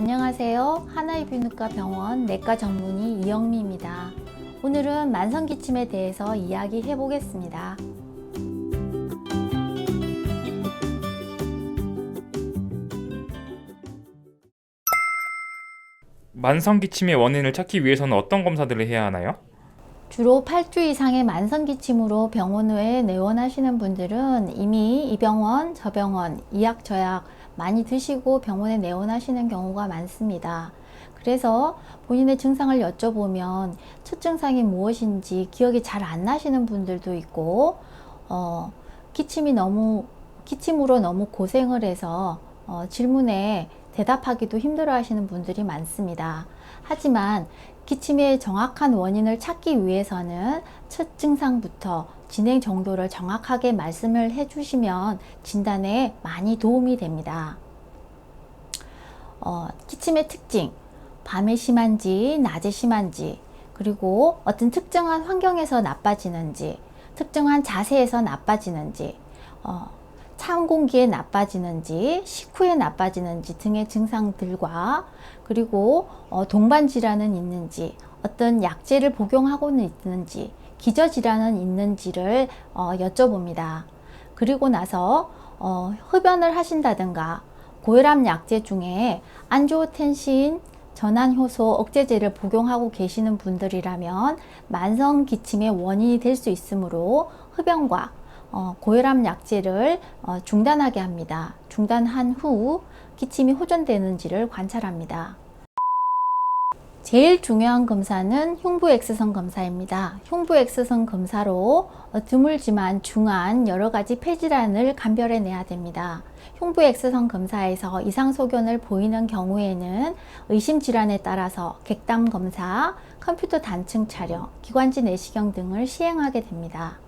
안녕하세요. 하나이비인후과 병원 내과 전문의 이영미입니다. 오늘은 만성기침에 대해서 이야기해 보겠습니다. 만성기침의 원인을 찾기 위해서는 어떤 검사들을 해야 하나요? 주로 8주 이상의 만성기침으로 병원에 내원하시는 분들은 이미 이 병원, 저 병원, 이약 저약 많이 드시고 병원에 내원하시는 경우가 많습니다. 그래서 본인의 증상을 여쭤보면 첫 증상이 무엇인지 기억이 잘 안 나시는 분들도 있고, 기침으로 너무 고생을 해서 질문에 대답하기도 힘들어 하시는 분들이 많습니다. 하지만 기침의 정확한 원인을 찾기 위해서는 첫 증상부터 진행 정도를 정확하게 말씀을 해주시면 진단에 많이 도움이 됩니다. 기침의 특징, 밤에 심한지, 낮에 심한지, 그리고 어떤 특정한 환경에서 나빠지는지, 특정한 자세에서 나빠지는지, 찬 공기에 나빠지는지, 식후에 나빠지는지 등의 증상들과 그리고 동반질환은 있는지, 어떤 약제를 복용하고는 있는지, 기저질환은 있는지를 여쭤봅니다. 그리고 나서 흡연을 하신다든가 고혈압 약제 중에 안지오텐신, 전환효소 억제제를 복용하고 계시는 분들이라면 만성 기침의 원인이 될 수 있으므로 흡연과 고혈압 약제를 중단하게 합니다. 중단한 후 기침이 호전되는지를 관찰합니다. 제일 중요한 검사는 흉부 X선 검사입니다. 흉부 X선 검사로 드물지만 중한 여러 가지 폐질환을 감별해내야 됩니다. 흉부 X선 검사에서 이상 소견을 보이는 경우에는 의심 질환에 따라서 객담 검사, 컴퓨터 단층 촬영, 기관지 내시경 등을 시행하게 됩니다.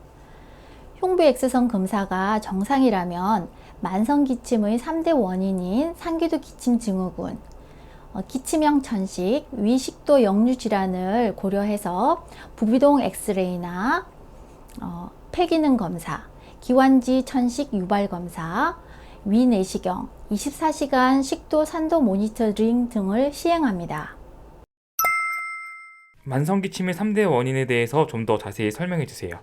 흉부 X선 검사가 정상이라면 만성 기침의 3대 원인인 상기도 기침 증후군, 기침형 천식, 위식도 역류 질환을 고려해서 부비동 엑스레이나 폐기능 검사, 기관지 천식 유발 검사, 위내시경, 24시간 식도 산도 모니터링 등을 시행합니다. 만성기침의 3대 원인에 대해서 좀 더 자세히 설명해 주세요.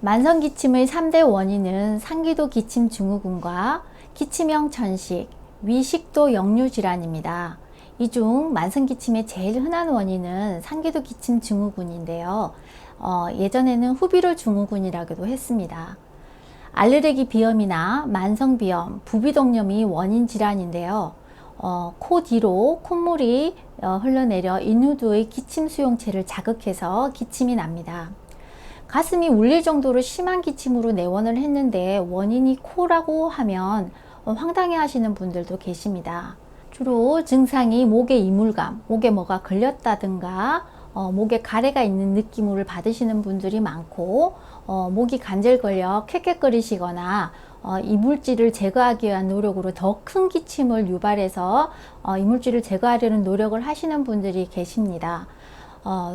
만성 기침의 3대 원인은 상기도 기침 증후군과 기침형 천식, 위식도 역류 질환입니다. 이 중 만성 기침의 제일 흔한 원인은 상기도 기침 증후군인데요. 예전에는 후비루 증후군이라고도 했습니다. 알레르기 비염이나 만성 비염, 부비동염이 원인 질환인데요. 코 뒤로 콧물이 흘러내려 인후두의 기침 수용체를 자극해서 기침이 납니다. 가슴이 울릴 정도로 심한 기침으로 내원을 했는데 원인이 코라고 하면 황당해 하시는 분들도 계십니다. 주로 증상이 목에 이물감, 목에 뭐가 걸렸다든가 목에 가래가 있는 느낌을 받으시는 분들이 많고, 목이 간질걸려 캑캑거리시거나 이물질을 제거하기 위한 노력으로 더 큰 기침을 유발해서 이물질을 제거하려는 노력을 하시는 분들이 계십니다.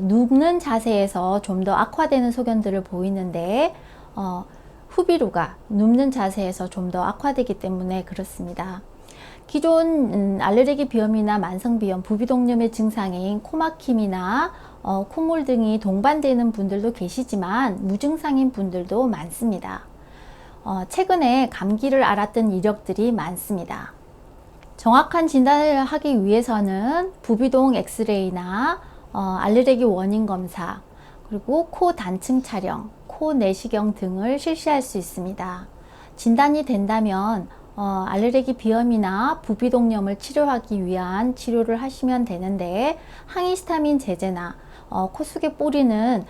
눕는 자세에서 좀 더 악화되는 소견들을 보이는데 후비루가 눕는 자세에서 좀 더 악화되기 때문에 그렇습니다. 기존 알레르기 비염이나 만성비염, 부비동염의 증상인 코막힘이나 콧물 등이 동반되는 분들도 계시지만 무증상인 분들도 많습니다. 최근에 감기를 앓았던 이력들이 많습니다. 정확한 진단을 하기 위해서는 부비동 엑스레이나 알레르기 원인 검사, 그리고 코 단층 촬영, 코 내시경 등을 실시할 수 있습니다. 진단이 된다면 알레르기 비염이나 부비동염을 치료하기 위한 치료를 하시면 되는데, 항히스타민 제제나 코 속에 뿌리는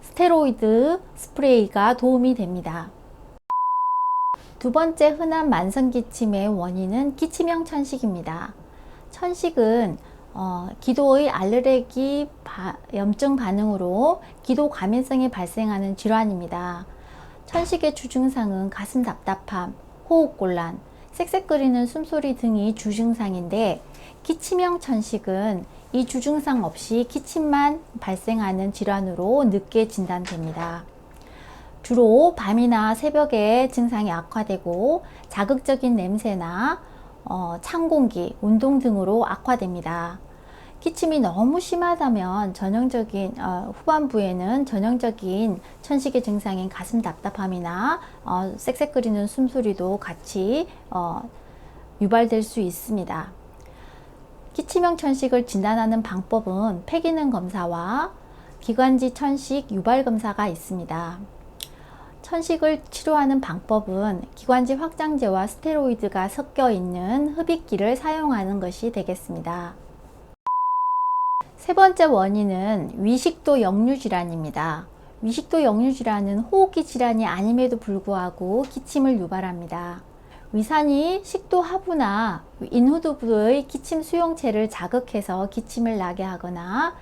스테로이드 스프레이가 도움이 됩니다. 두 번째 흔한 만성기침의 원인은 기침형 천식입니다. 천식은 기도의 알레르기 염증 반응으로 기도 감염성이 발생하는 질환입니다. 천식의 주증상은 가슴 답답함, 호흡곤란, 쌕쌕거리는 숨소리 등이 주증상인데, 기침형 천식은 이 주증상 없이 기침만 발생하는 질환으로 늦게 진단됩니다. 주로 밤이나 새벽에 증상이 악화되고 자극적인 냄새나 찬 공기, 운동 등으로 악화됩니다. 기침이 너무 심하다면 후반부에는 전형적인 천식의 증상인 가슴 답답함이나 쌕쌕거리는 숨소리도 같이 유발될 수 있습니다. 기침형 천식을 진단하는 방법은 폐기능 검사와 기관지 천식 유발 검사가 있습니다. 천식을 치료하는 방법은 기관지 확장제와 스테로이드가 섞여 있는 흡입기를 사용하는 것이 되겠습니다. 세 번째 원인은 위식도 역류 질환입니다. 위식도 역류 질환은 호흡기 질환이 아님에도 불구하고 기침을 유발합니다. 위산이 식도 하부나 인후두부의 기침 수용체를 자극해서 기침을 나게 하거나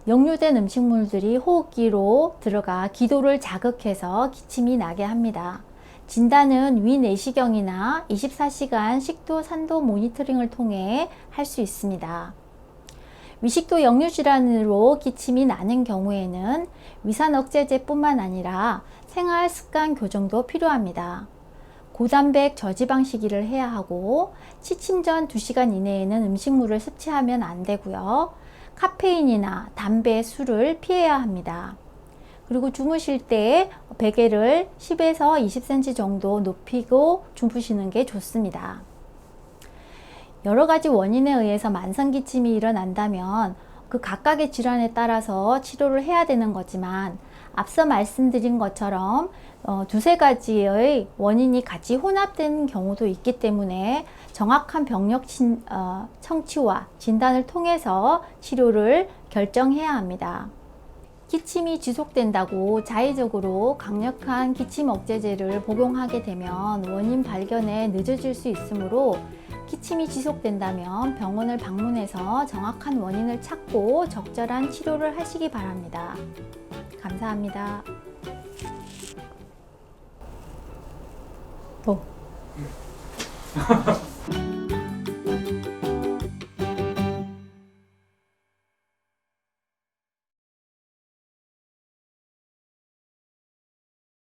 역류된 음식물들이 호흡기로 들어가 기도를 자극해서 기침이 나게 합니다. 진단은 위내시경이나 24시간 식도 산도 모니터링을 통해 할 수 있습니다. 위식도 역류 질환으로 기침이 나는 경우에는 위산 억제제뿐만 아니라 생활 습관 교정도 필요합니다. 고단백 저지방 식이를 해야 하고 취침 전 2시간 이내에는 음식물을 섭취하면 안 되고요. 카페인이나 담배, 술을 피해야 합니다. 그리고 주무실 때 베개를 10에서 20cm 정도 높이고 주무시는 게 좋습니다. 여러 가지 원인에 의해서 만성기침이 일어난다면 그 각각의 질환에 따라서 치료를 해야 되는 거지만 앞서 말씀드린 것처럼 두세 가지의 원인이 같이 혼합된 경우도 있기 때문에 정확한 병력 청취와 진단을 통해서 치료를 결정해야 합니다. 기침이 지속된다고 자의적으로 강력한 기침 억제제를 복용하게 되면 원인 발견에 늦어질 수 있으므로 기침이 지속된다면 병원을 방문해서 정확한 원인을 찾고 적절한 치료를 하시기 바랍니다. 감사합니다.